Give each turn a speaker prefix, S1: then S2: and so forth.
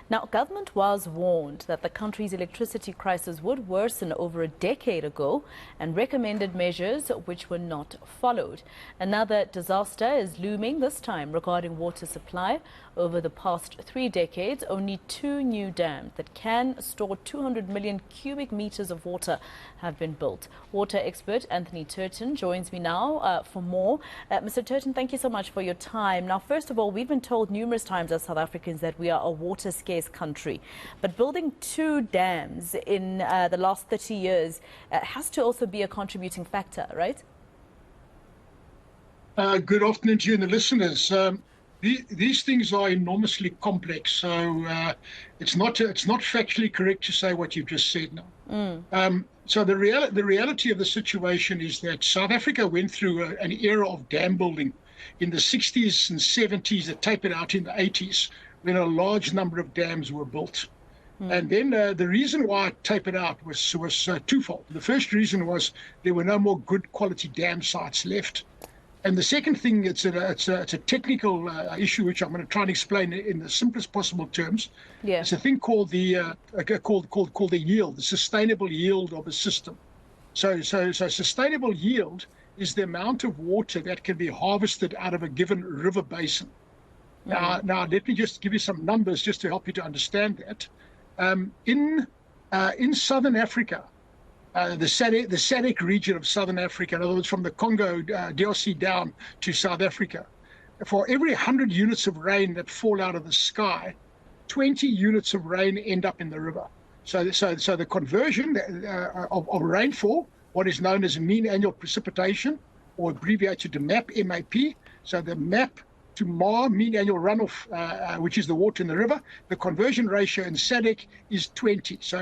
S1: Now, government was warned that the country's electricity crisis would worsen over a decade ago and recommended measures which were not followed. Another disaster is looming, this time regarding water supply. Over the past 3 decades, only 2 new dams that can store 200 million cubic meters of water have been built. Water expert Anthony Turton joins me now for more. Mr. Turton, thank you so much for your time. Now, first of all, we've been told numerous times as South Africans that we are a water scarce country, but building 2 dams in the last 30 years has to also be a contributing factor, right?
S2: Good afternoon to you and the listeners. These things are enormously complex, so it's not factually correct to say what you've just said now. So the reality of the situation is that South Africa went through an era of dam building in the 60s and 70s that tapered out in the 80s, when a large number of dams were built. And then the reason why it tapered out was twofold. The first reason was there were no more good quality dam sites left. And the second thing, it's a technical issue which I'm going to try and explain in the simplest possible terms.
S1: Yeah.
S2: It's a thing called the yield, the sustainable yield of a system. So sustainable yield is the amount of water that can be harvested out of a given river basin. Now let me just give you some numbers just to help you to understand that. In Southern Africa, the SADC region of Southern Africa, in other words, from the Congo, DRC down to South Africa, for every 100 units of rain that fall out of the sky, 20 units of rain end up in the river. So the conversion of rainfall, what is known as mean annual precipitation, or abbreviated to MAP, M-A-P, so the MAP to MAR, mean annual runoff, which is the water in the river, the conversion ratio in SADC is 20. So